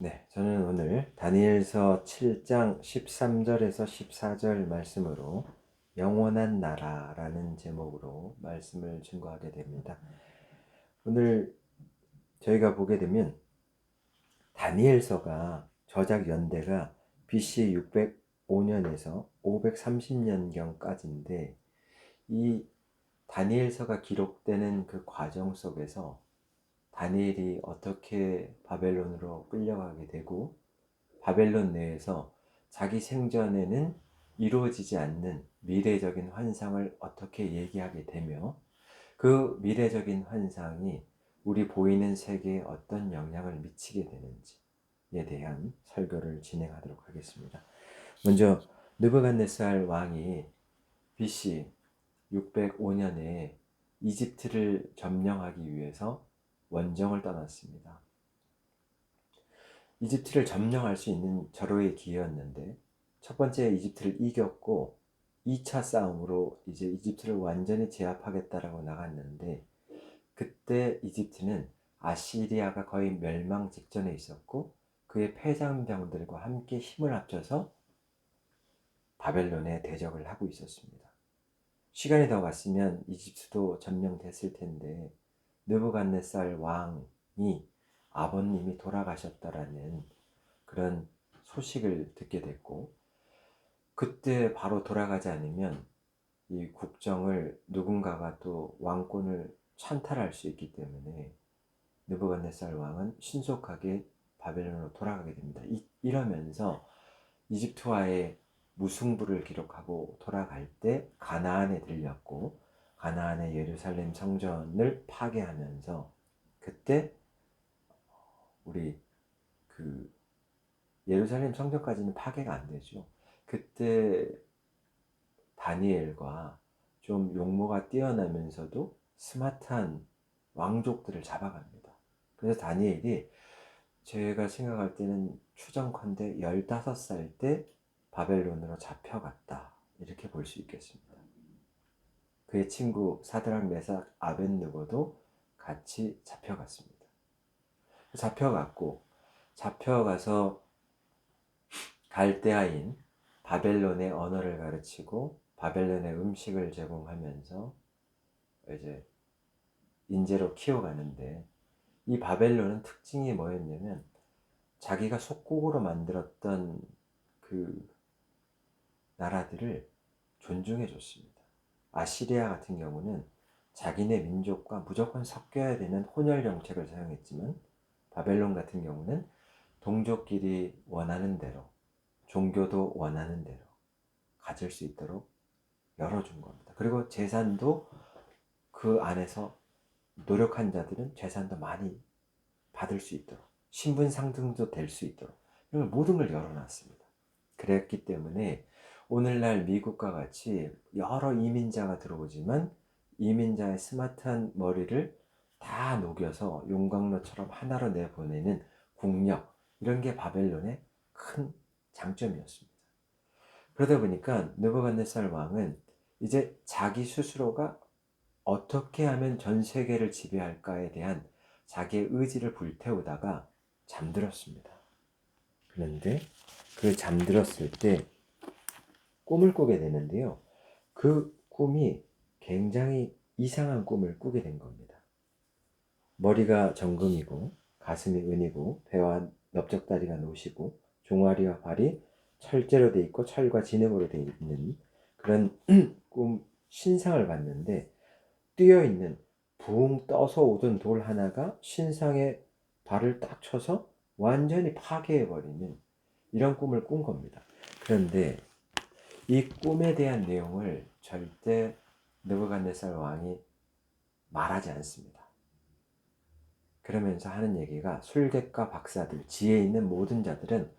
네, 저는 오늘 다니엘서 7장 13절에서 14절 말씀으로 영원한 나라라는 제목으로 말씀을 증거하게 됩니다. 오늘 저희가 보게 되면 다니엘서가 저작 연대가 BC 605년에서 530년경까지인데 이 다니엘서가 기록되는 그 과정 속에서 다니엘이 어떻게 바벨론으로 끌려가게 되고 바벨론 내에서 자기 생전에는 이루어지지 않는 미래적인 환상을 어떻게 얘기하게 되며 그 미래적인 환상이 우리 보이는 세계에 어떤 영향을 미치게 되는지에 대한 설교를 진행하도록 하겠습니다. 먼저 느부갓네살 왕이 BC 605년에 이집트를 점령하기 위해서 원정을 떠났습니다. 이집트를 점령할 수 있는 절호의 기회였는데 첫 번째 이집트를 이겼고 2차 싸움으로 이제 이집트를 완전히 제압하겠다라고 나갔는데 그때 이집트는 아시리아가 거의 멸망 직전에 있었고 그의 패장병들과 함께 힘을 합쳐서 바벨론에 대적을 하고 있었습니다. 시간이 더 갔으면 이집트도 점령됐을 텐데 느부갓네살 왕이 아버님이 돌아가셨다라는 그런 소식을 듣게 됐고 그때 바로 돌아가지 않으면 이 국정을 누군가가 또 왕권을 찬탈할 수 있기 때문에 느부갓네살 왕은 신속하게 바벨론으로 돌아가게 됩니다. 이러면서 이집트와의 무승부를 기록하고 돌아갈 때 가나안에 들렸고 가나안의 예루살렘 성전을 파괴하면서 그때 우리 그 예루살렘 성전까지는 파괴가 안 되죠. 그때 다니엘과 좀 용모가 뛰어나면서도 스마트한 왕족들을 잡아갑니다. 그래서 다니엘이 제가 생각할 때는 추정컨대 15살 때 바벨론으로 잡혀갔다. 이렇게 볼 수 있겠습니다. 그의 친구 사드락 메삭 아벳느고도 같이 잡혀갔습니다. 잡혀가서 갈대아인 바벨론의 언어를 가르치고 바벨론의 음식을 제공하면서 이제 인재로 키워가는데 이 바벨론은 특징이 뭐였냐면 자기가 속국으로 만들었던 그 나라들을 존중해 줬습니다. 아시리아 같은 경우는 자기네 민족과 무조건 섞여야 되는 혼혈 정책을 사용했지만 바벨론 같은 경우는 동족끼리 원하는 대로 종교도 원하는 대로 가질 수 있도록 열어준 겁니다. 그리고 재산도 그 안에서 노력한 자들은 재산도 많이 받을 수 있도록 신분 상승도 될 수 있도록 이런 모든 걸 열어놨습니다. 그랬기 때문에 오늘날 미국과 같이 여러 이민자가 들어오지만 이민자의 스마트한 머리를 다 녹여서 용광로처럼 하나로 내보내는 국력 이런 게 바벨론의 큰 장점이었습니다. 그러다 보니까 느부갓네살 왕은 이제 자기 스스로가 어떻게 하면 전 세계를 지배할까에 대한 자기의 의지를 불태우다가 잠들었습니다. 그런데 그 잠들었을 때 꿈을 꾸게 되는데요. 그 꿈이 굉장히 이상한 꿈을 꾸게 된 겁니다. 머리가 정금이고 가슴이 은이고 배와 넓적다리가 노시고 종아리와 발이 철제로 돼 있고 철과 진흙으로 돼 있는 그런 꿈 신상을 봤는데 뛰어 있는 붕 떠서 오던 돌 하나가 신상에 발을 딱 쳐서 완전히 파괴해버리는 이런 꿈을 꾼 겁니다. 그런데 이 꿈에 대한 내용을 절대 느부갓네살 왕이 말하지 않습니다. 그러면서 하는 얘기가 술객과 박사들, 지혜 있는 모든 자들은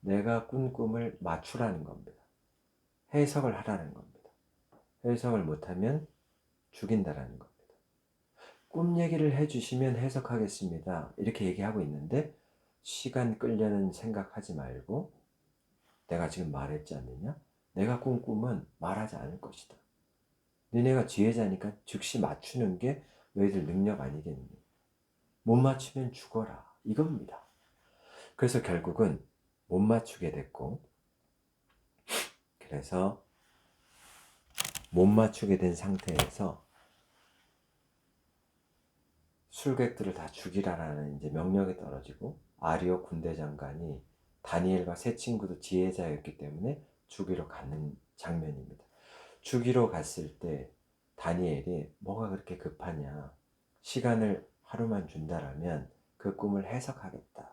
내가 꾼 꿈을 맞추라는 겁니다. 해석을 하라는 겁니다. 해석을 못하면 죽인다라는 겁니다. 꿈 얘기를 해주시면 해석하겠습니다. 이렇게 얘기하고 있는데 시간 끌려는 생각하지 말고 내가 지금 말했지 않느냐? 내가 꾼 꿈은 말하지 않을 것이다. 너네가 지혜자니까 즉시 맞추는 게 너희들 능력 아니겠니? 못 맞추면 죽어라. 이겁니다. 그래서 결국은 못 맞추게 됐고, 그래서 못 맞추게 된 상태에서 술객들을 다 죽이라라는 이제 명령이 떨어지고, 아리오 군대 장관이 다니엘과 세 친구도 지혜자였기 때문에 죽이러 가는 장면입니다. 죽이러 갔을 때 다니엘이 뭐가 그렇게 급하냐, 시간을 하루만 준다라면 그 꿈을 해석하겠다,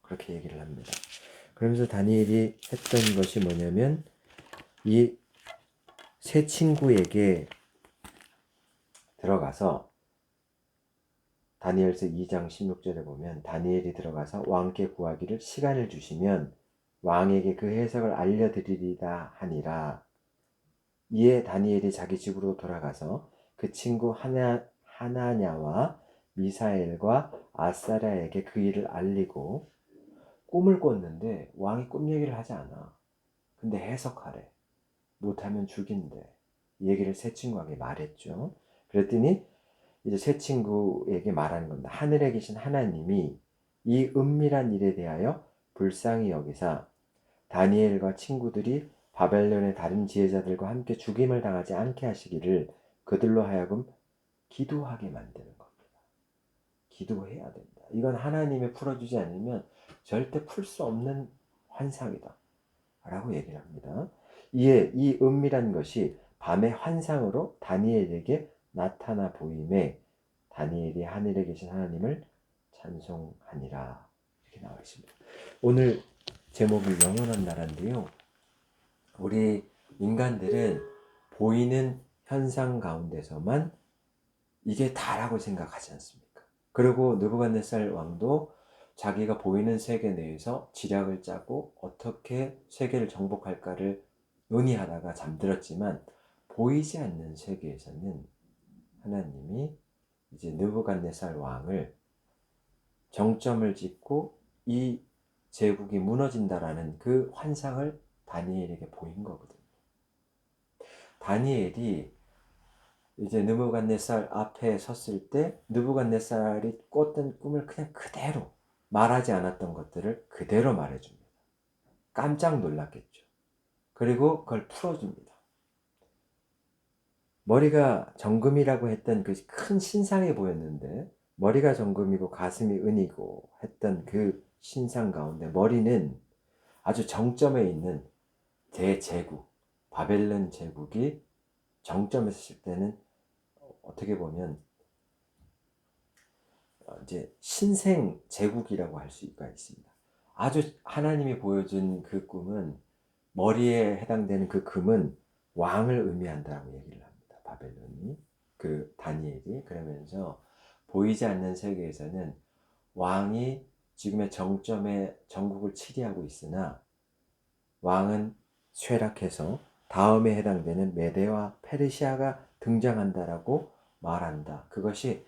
그렇게 얘기를 합니다. 그러면서 다니엘이 했던 것이 뭐냐면, 이 세 친구에게 들어가서, 다니엘서 2장 16절에 보면 다니엘이 들어가서 왕께 구하기를 시간을 주시면 왕에게 그 해석을 알려드리리다 하니라. 이에 다니엘이 자기 집으로 돌아가서 그 친구 하나냐와 미사엘과 아사랴에게 그 일을 알리고, 꿈을 꿨는데 왕이 꿈 얘기를 하지 않아. 근데 해석하래. 못하면 죽인대. 이 얘기를 세 친구에게 말했죠. 그랬더니 이제 세 친구에게 말하는 겁니다. 하늘에 계신 하나님이 이 은밀한 일에 대하여 불쌍히 여기사 다니엘과 친구들이 바벨론의 다른 지혜자들과 함께 죽임을 당하지 않게 하시기를 그들로 하여금 기도하게 만드는 겁니다. 기도해야 된다. 이건 하나님이 풀어주지 않으면 절대 풀 수 없는 환상이다 라고 얘기를 합니다. 이에 이 은밀한 것이 밤의 환상으로 다니엘에게 나타나 보임에 다니엘이 하늘에 계신 하나님을 찬송하니라, 이렇게 나와 있습니다. 오늘 제목이 영원한 나라인데요, 우리 인간들은 보이는 현상 가운데서만 이게 다라고 생각하지 않습니까? 그리고 느부갓네살 왕도 자기가 보이는 세계 내에서 지략을 짜고 어떻게 세계를 정복할까를 논의하다가 잠들었지만, 보이지 않는 세계에서는 하나님이 이제 느부갓네살 왕을 정점을 찍고 이 제국이 무너진다라는 그 환상을 다니엘에게 보인 거거든요. 다니엘이 이제 느부갓네살 앞에 섰을 때 느부갓네살이 꿨던 꿈을 그냥 그대로, 말하지 않았던 것들을 그대로 말해줍니다. 깜짝 놀랐겠죠. 그리고 그걸 풀어줍니다. 머리가 정금이라고 했던 그 큰 신상이 보였는데, 머리가 정금이고 가슴이 은이고 했던 그 신상 가운데 머리는 아주 정점에 있는 대제국, 바벨론 제국이 정점에 있을 때는 어떻게 보면 이제 신생 제국이라고 할 수가 있습니다. 아주 하나님이 보여준 그 꿈은, 머리에 해당되는 그 금은 왕을 의미한다고 얘기를 합니다. 바벨론이, 그 다니엘이. 그러면서 보이지 않는 세계에서는 왕이 지금의 정점에 전국을 치리하고 있으나 왕은 쇠락해서 다음에 해당되는 메데와 페르시아가 등장한다라고 말한다. 그것이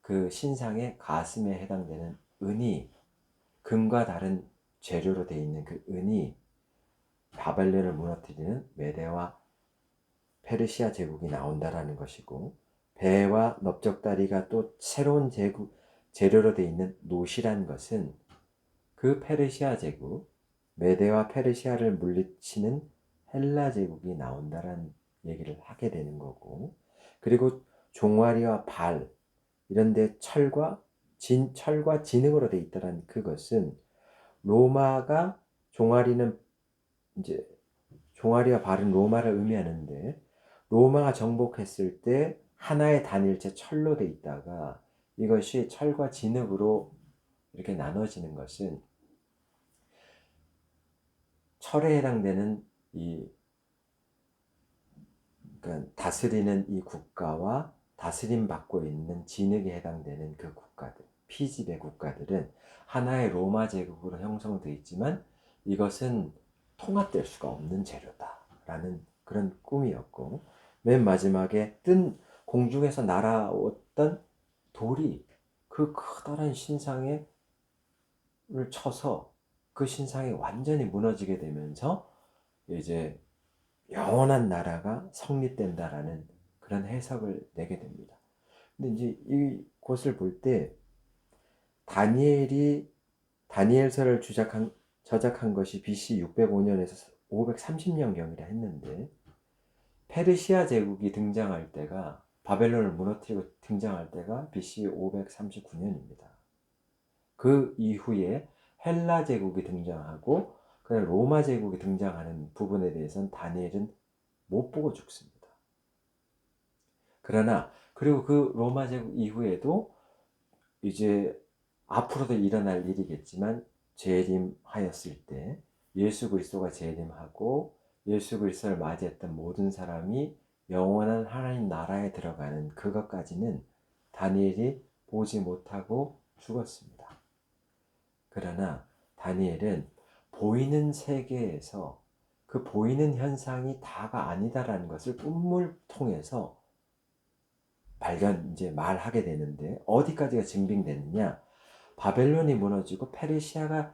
그 신상의 가슴에 해당되는 은이, 금과 다른 재료로 되어 있는 그 은이 바벨론을 무너뜨리는 메데와 페르시아 제국이 나온다라는 것이고, 배와 넓적다리가 또 새로운 재료로 되어 있는 노시란 것은 그 페르시아 제국, 메데와 페르시아를 물리치는 헬라 제국이 나온다라는 얘기를 하게 되는 거고, 그리고 종아리와 발 이런데 철과 진흙으로 되어 있다는 그것은, 로마가, 종아리는 이제 종아리와 발은 로마를 의미하는데, 로마가 정복했을 때 하나의 단일체 철로 되어 있다가 이것이 철과 진흙으로 이렇게 나눠지는 것은, 철에 해당되는 이, 그러니까 다스리는 이 국가와 다스림 받고 있는 진흙에 해당되는 그 국가들, 피지배 국가들은 하나의 로마 제국으로 형성되어 있지만 이것은 통합될 수가 없는 재료다라는 그런 꿈이었고, 맨 마지막에 공중에서 날아왔던 돌이 그 커다란 신상을 쳐서 그 신상이 완전히 무너지게 되면서 이제 영원한 나라가 성립된다라는 그런 해석을 내게 됩니다. 근데 이제 이곳을 볼 때 다니엘이 다니엘서를 저작한 것이 BC 605년에서 530년경이라 했는데 페르시아 제국이 등장할 때가 바벨론을 무너뜨리고 등장할 때가 BC 539년입니다. 그 이후에 헬라 제국이 등장하고 그다음에 로마 제국이 등장하는 부분에 대해서는 다니엘은 못 보고 죽습니다. 그러나 그리고 그 로마 제국 이후에도 이제 앞으로도 일어날 일이겠지만 재림하였을 때 예수 그리스도가 재림하고 예수 그리스도를 맞이했던 모든 사람이 영원한 하나님 나라에 들어가는 그것까지는 다니엘이 보지 못하고 죽었습니다. 그러나 다니엘은 보이는 세계에서 그 보이는 현상이 다가 아니다라는 것을 꿈을 통해서 이제 말하게 되는데 어디까지가 증빙되느냐? 바벨론이 무너지고 페르시아가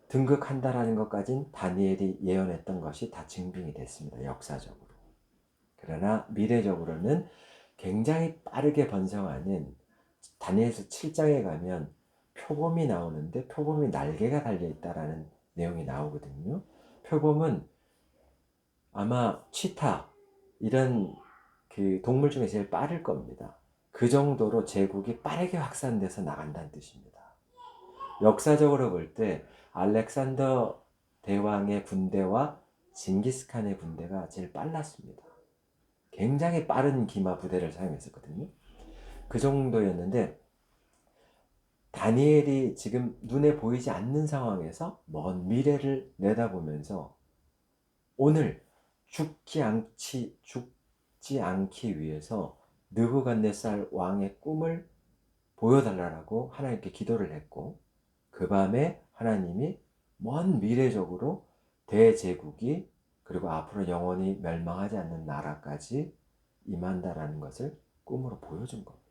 등극한다라는 것까진 다니엘이 예언했던 것이 다 증빙이 됐습니다. 역사적으로. 그러나 미래적으로는 굉장히 빠르게 번성하는 다니엘서 7장에 가면 표범이 나오는데 표범이 날개가 달려있다라는 내용이 나오거든요. 표범은 아마 치타 이런 그 동물 중에 제일 빠를 겁니다. 그 정도로 제국이 빠르게 확산돼서 나간다는 뜻입니다. 역사적으로 볼 때 알렉산더 대왕의 군대와 징기스칸의 군대가 제일 빨랐습니다. 굉장히 빠른 기마 부대를 사용했었거든요. 그 정도였는데 다니엘이 지금 눈에 보이지 않는 상황에서 먼 미래를 내다보면서 오늘 죽지 않기 위해서 느부갓네살 왕의 꿈을 보여달라고 하나님께 기도를 했고 그 밤에 하나님이 먼 미래적으로 대제국이 그리고 앞으로 영원히 멸망하지 않는 나라까지 임한다라는 것을 꿈으로 보여준 겁니다.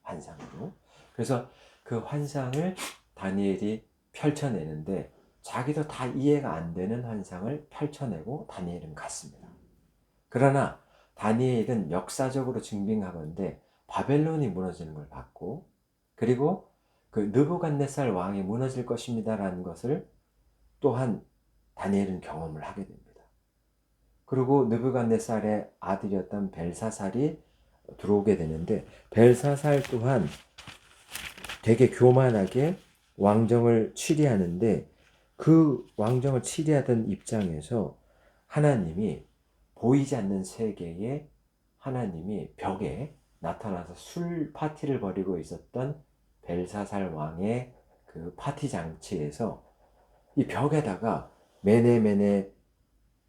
환상으로. 그래서 그 환상을 다니엘이 펼쳐내는데 자기도 다 이해가 안 되는 환상을 펼쳐내고 다니엘은 갔습니다. 그러나 다니엘은 역사적으로 증빙하건대 바벨론이 무너지는 걸 봤고 그리고 그 느부갓네살 왕이 무너질 것입니다라는 것을 또한 다니엘은 경험을 하게 됩니다. 그리고 느부갓네살의 아들이었던 벨사살이 들어오게 되는데 벨사살 또한 되게 교만하게 왕정을 치리하는데 그 왕정을 치리하던 입장에서 하나님이 보이지 않는 세계에 하나님이 벽에 나타나서 술 파티를 벌이고 있었던 벨사살 왕의 그 파티 장치에서 이 벽에다가 메네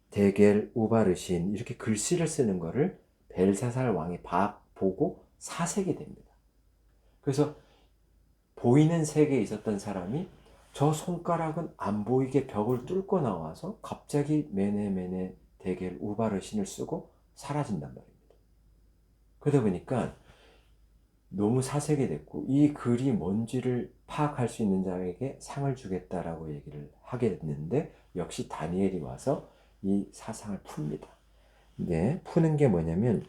데겔 우바르신 이렇게 글씨를 쓰는 거를 벨사살 왕이 보고 사색이 됩니다. 그래서 보이는 세계에 있었던 사람이 저 손가락은 안 보이게 벽을 뚫고 나와서 갑자기 메네 데겔 우바르신을 쓰고 사라진단 말입니다. 그러다 보니까 너무 사색이 됐고 이 글이 뭔지를 파악할 수 있는 자에게 상을 주겠다라고 얘기를 하게 됐는데 역시 다니엘이 와서 이 사상을 풉니다. 네, 푸는 게 뭐냐면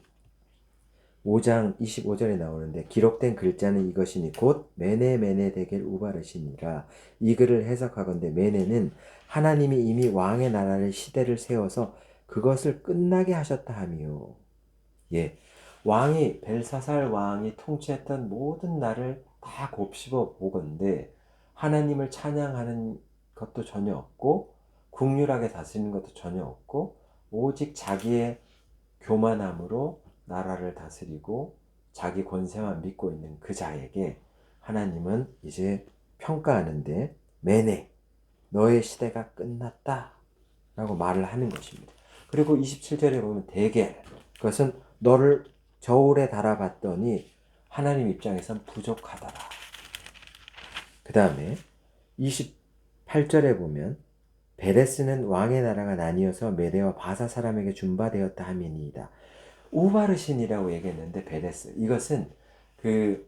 5장 25절에 나오는데 기록된 글자는 이것이니 곧 메네 데겔 우바르시니라. 이 글을 해석하건대 메네는 하나님이 이미 왕의 나라를 시대를 세워서 그것을 끝나게 하셨다 하미요. 예, 왕이 벨사살 왕이 통치했던 모든 날을 다 곱씹어 보건대 하나님을 찬양하는 것도 전혀 없고 국률하게 다스리는 것도 전혀 없고 오직 자기의 교만함으로 나라를 다스리고 자기 권세만 믿고 있는 그 자에게 하나님은 이제 평가하는데 메네 너의 시대가 끝났다 라고 말을 하는 것입니다. 그리고 27절에 보면 데겔 그것은 너를 저울에 달아봤더니 하나님 입장에선 부족하더라. 그 다음에 28절에 보면 베레스는 왕의 나라가 나뉘어서 메대와 바사 사람에게 준바되었다 함이니이다. 우바르신이라고 얘기했는데 베레스 이것은 그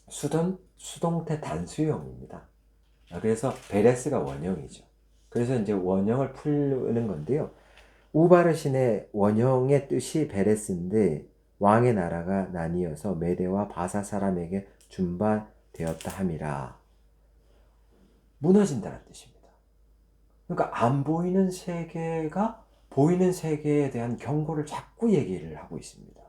수동태 단수형입니다. 그래서 베레스가 원형이죠. 그래서 이제 원형을 풀는 건데요. 우바르신의 원형의 뜻이 베레스인데 왕의 나라가 나뉘어서 메대와 바사 사람에게 준바되었다 함이라. 무너진다는 뜻입니다. 그러니까 안 보이는 세계가 보이는 세계에 대한 경고를 자꾸 얘기를 하고 있습니다.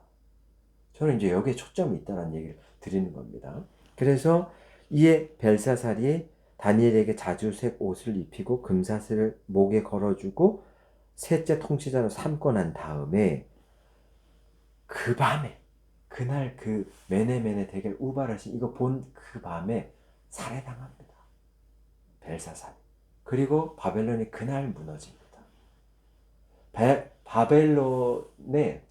저는 이제 여기에 초점이 있다는 얘기를 드리는 겁니다. 그래서 이에 벨사살이 다니엘에게 자주색 옷을 입히고 금사슬을 목에 걸어주고 셋째 통치자로 삼고 난 다음에 그 밤에 그날 그 메네메네 대결 우바르신 이거 본 그 밤에 살해당합니다. 벨사살이. 그리고 바벨론이 그날 무너집니다. 바벨론의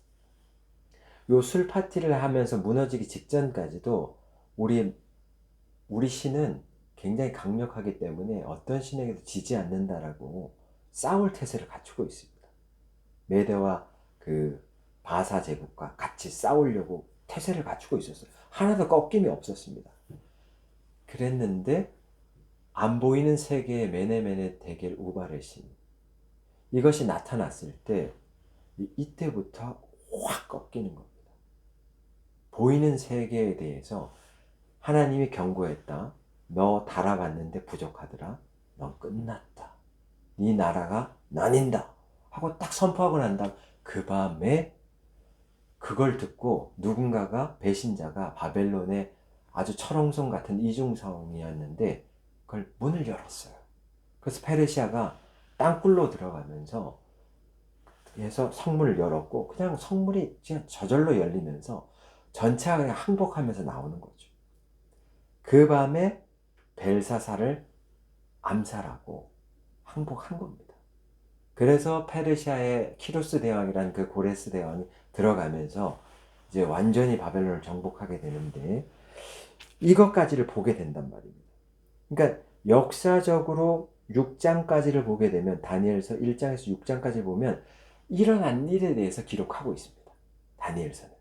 요 술 파티를 하면서 무너지기 직전까지도 우리 신은 굉장히 강력하기 때문에 어떤 신에게도 지지 않는다라고 싸울 태세를 갖추고 있습니다. 메대와 그 바사 제국과 같이 싸우려고 태세를 갖추고 있었어요. 하나도 꺾임이 없었습니다. 그랬는데 안 보이는 세계의 메네메네 대겔 우바르신 이것이 나타났을 때 이때부터 확 꺾이는 겁니다. 보이는 세계에 대해서 하나님이 경고했다. 너 달아봤는데 부족하더라. 넌 끝났다. 네 나라가 나뉜다. 하고 딱 선포하고 난 다음 그 밤에 그걸 듣고 누군가가 배신자가 바벨론의 아주 철옹성 같은 이중성이었는데 그걸 문을 열었어요. 그래서 페르시아가 땅굴로 들어가면서 해서 성문을 열었고 그냥 성문이 그냥 저절로 열리면서 전체가 그냥 항복하면서 나오는 거죠. 그 밤에 벨사살을 암살하고 항복한 겁니다. 그래서 페르시아의 키루스 대왕이라는 그 고레스 대왕이 들어가면서 이제 완전히 바벨론을 정복하게 되는데 이것까지를 보게 된단 말입니다. 그러니까 역사적으로 6장까지를 보게 되면 다니엘서 1장에서 6장까지 보면 일어난 일에 대해서 기록하고 있습니다. 다니엘서는.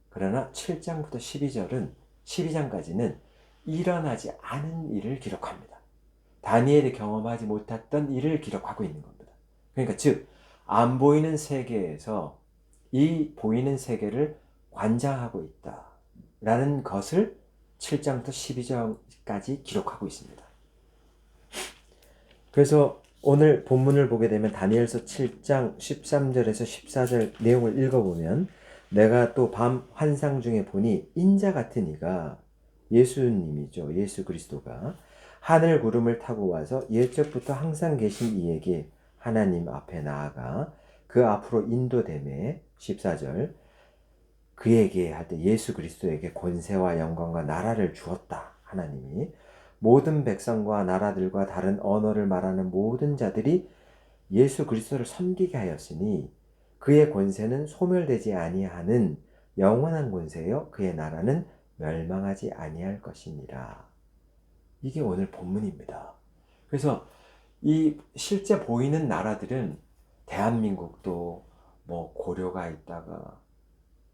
그러나 7장부터 12장까지는 일어나지 않은 일을 기록합니다. 다니엘이 경험하지 못했던 일을 기록하고 있는 겁니다. 그러니까 즉 안 보이는 세계에서 이 보이는 세계를 관장하고 있다라는 것을 7장부터 12장까지 기록하고 있습니다. 그래서 오늘 본문을 보게 되면 다니엘서 7장 13절에서 14절 내용을 읽어보면 내가 또 밤 환상 중에 보니 인자 같은 이가 예수님이죠. 예수 그리스도가 하늘 구름을 타고 와서 옛적부터 항상 계신 이에게 하나님 앞에 나아가 그 앞으로 인도되매 14절 그에게 할 때 예수 그리스도에게 권세와 영광과 나라를 주었다. 하나님이 모든 백성과 나라들과 다른 언어를 말하는 모든 자들이 예수 그리스도를 섬기게 하였으니 그의 권세는 소멸되지 아니하는 영원한 권세요 그의 나라는 멸망하지 아니할 것이니라. 이게 오늘 본문입니다. 그래서 이 실제 보이는 나라들은 대한민국도 뭐 고려가 있다가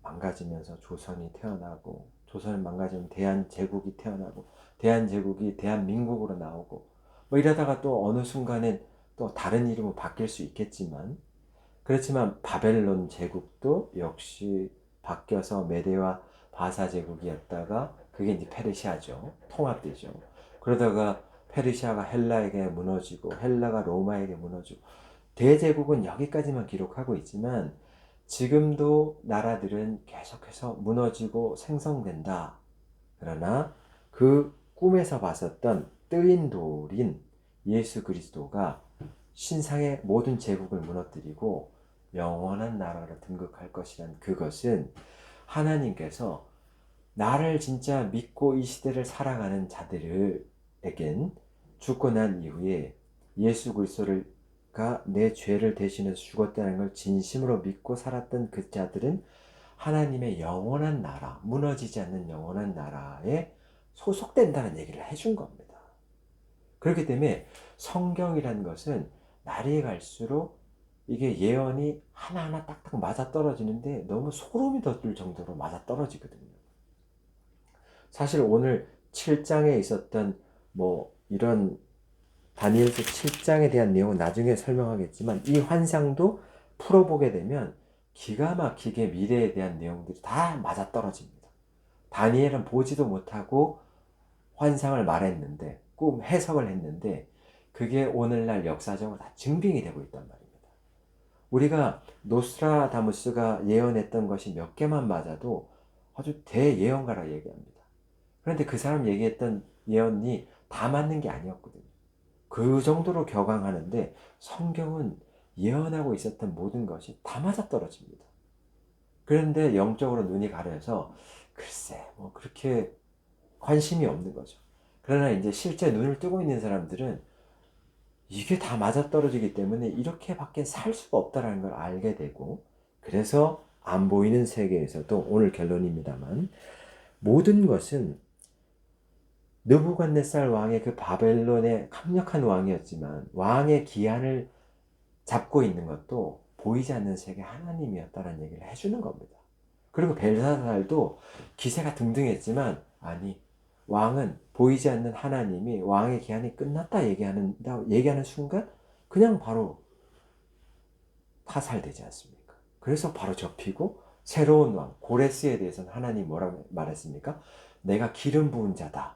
망가지면서 조선이 태어나고 조선이 망가지면 대한제국이 태어나고 대한제국이 대한민국으로 나오고 뭐 이러다가 또 어느 순간엔 또 다른 이름으로 바뀔 수 있겠지만 그렇지만 바벨론 제국도 역시 바뀌어서 메대와 바사 제국이었다가 그게 이제 페르시아죠. 통합되죠. 그러다가 페르시아가 헬라에게 무너지고 헬라가 로마에게 무너지고 대제국은 여기까지만 기록하고 있지만 지금도 나라들은 계속해서 무너지고 생성된다. 그러나 그 꿈에서 봤었던 뜨인 돌인 예수 그리스도가 신상의 모든 제국을 무너뜨리고 영원한 나라로 등극할 것이란 그것은 하나님께서 나를 진짜 믿고 이 시대를 살아가는 자들에겐 죽고 난 이후에 예수 그리스도가 내 죄를 대신해서 죽었다는 걸 진심으로 믿고 살았던 그 자들은 하나님의 영원한 나라, 무너지지 않는 영원한 나라에 소속된다는 얘기를 해준 겁니다. 그렇기 때문에 성경이라는 것은 날이 갈수록 이게 예언이 하나하나 딱딱 맞아떨어지는데 너무 소름이 돋을 정도로 맞아떨어지거든요. 사실 오늘 7장에 있었던 뭐 이런 다니엘서 7장에 대한 내용은 나중에 설명하겠지만 이 환상도 풀어보게 되면 기가 막히게 미래에 대한 내용들이 다 맞아떨어집니다. 다니엘은 보지도 못하고 환상을 말했는데 꿈 해석을 했는데 그게 오늘날 역사적으로 다 증빙이 되고 있단 말입니다. 우리가 노스트라다무스가 예언했던 것이 몇 개만 맞아도 아주 대예언가라 얘기합니다. 그런데 그 사람 얘기했던 예언이 다 맞는 게 아니었거든요. 그 정도로 격앙하는데 성경은 예언하고 있었던 모든 것이 다 맞아떨어집니다. 그런데 영적으로 눈이 가려서 글쎄 뭐 그렇게 관심이 없는 거죠. 그러나 이제 실제 눈을 뜨고 있는 사람들은 이게 다 맞아떨어지기 때문에 이렇게밖에 살 수가 없다는 걸 알게 되고, 그래서 안 보이는 세계에서도 오늘 결론입니다만 모든 것은 느부갓네살 왕의 그 바벨론의 강력한 왕이었지만 왕의 기한을 잡고 있는 것도 보이지 않는 세계 하나님이었다는 얘기를 해주는 겁니다. 그리고 벨사살도 기세가 등등했지만 아니 왕은 보이지 않는 하나님이 왕의 기한이 끝났다 얘기하는 순간 그냥 바로 타살되지 않습니까? 그래서 바로 접히고 새로운 왕 고레스에 대해서는 하나님이 뭐라고 말했습니까? 내가 기름 부은 자다.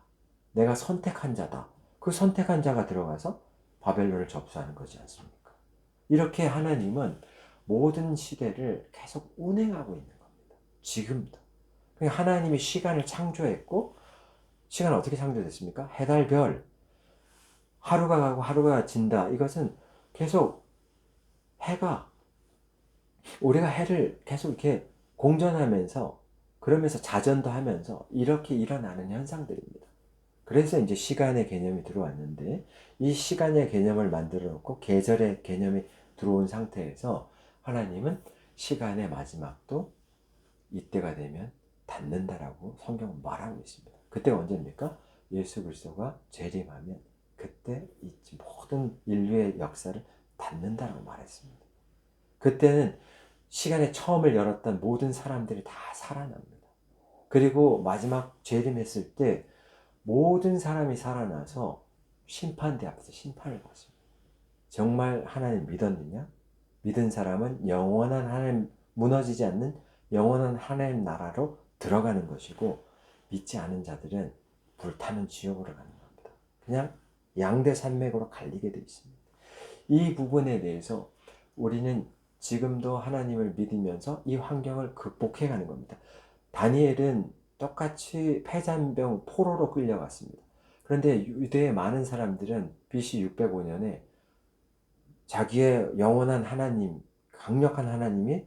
내가 선택한 자다. 그 선택한 자가 들어가서 바벨론을 접수하는 거지 않습니까? 이렇게 하나님은 모든 시대를 계속 운행하고 있는 겁니다. 지금도. 하나님이 시간을 창조했고 시간은 어떻게 창조됐습니까? 해달 별 하루가 가고 하루가 진다. 이것은 계속 해가 우리가 해를 계속 이렇게 공전하면서 그러면서 자전도 하면서 이렇게 일어나는 현상들입니다. 그래서 이제 시간의 개념이 들어왔는데 이 시간의 개념을 만들어 놓고 계절의 개념이 들어온 상태에서 하나님은 시간의 마지막도 이때가 되면 닿는다라고 성경은 말하고 있습니다. 그때가 언제입니까? 예수 그리스도가 재림하면 그때 이 모든 인류의 역사를 닿는다라고 말했습니다. 그때는 시간의 처음을 열었던 모든 사람들이 다 살아납니다. 그리고 마지막 재림했을 때 모든 사람이 살아나서 심판대 앞에서 심판을 받습니다. 정말 하나님 믿었느냐? 믿은 사람은 영원한 하나님, 무너지지 않는 영원한 하나님 나라로 들어가는 것이고 믿지 않은 자들은 불타는 지옥으로 가는 겁니다. 그냥 양대 산맥으로 갈리게 되어 있습니다. 이 부분에 대해서 우리는 지금도 하나님을 믿으면서 이 환경을 극복해 가는 겁니다. 다니엘은 똑같이 폐잔병 포로로 끌려갔습니다. 그런데 유대의 많은 사람들은 BC 605년에 자기의 영원한 하나님, 강력한 하나님이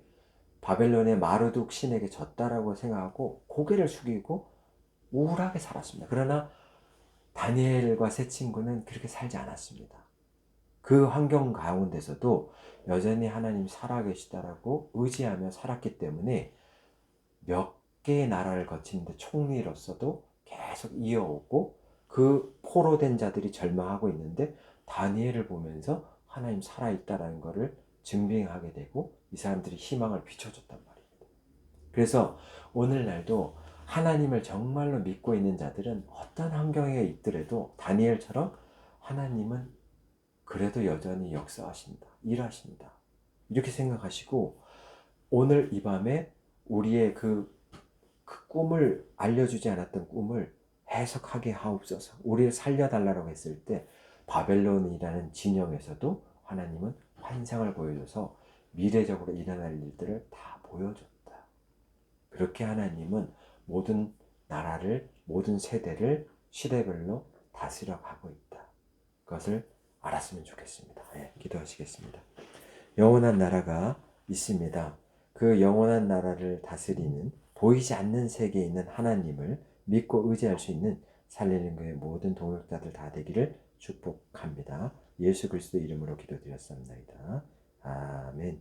바벨론의 마르둑 신에게 졌다라고 생각하고 고개를 숙이고 우울하게 살았습니다. 그러나 다니엘과 세 친구는 그렇게 살지 않았습니다. 그 환경 가운데서도 여전히 하나님 살아계시다라고 의지하며 살았기 때문에 몇 개의 나라를 거치는데 총리로서도 계속 이어오고 그 포로된 자들이 절망하고 있는데 다니엘을 보면서 하나님 살아있다라는 것을 증빙하게 되고 이 사람들이 희망을 비춰줬단 말입니다. 그래서 오늘날도 하나님을 정말로 믿고 있는 자들은 어떤 환경에 있더라도 다니엘처럼 하나님은 그래도 여전히 역사하신다, 일하신다 이렇게 생각하시고 오늘 이 밤에 우리의 그 꿈을 알려주지 않았던 꿈을 해석하게 하옵소서. 우리를 살려달라고 했을 때 바벨론이라는 진영에서도 하나님은 환상을 보여줘서 미래적으로 일어날 일들을 다 보여줬다. 그렇게 하나님은 모든 나라를 모든 세대를 시대별로 다스려 가고 있다. 그것을 알았으면 좋겠습니다. 네, 기도하시겠습니다. 영원한 나라가 있습니다. 그 영원한 나라를 다스리는 보이지 않는 세계에 있는 하나님을 믿고 의지할 수 있는 살리는 교회 모든 동역자들 다 되기를 축복합니다. 예수 그리스도 이름으로 기도드렸습니다. 아멘.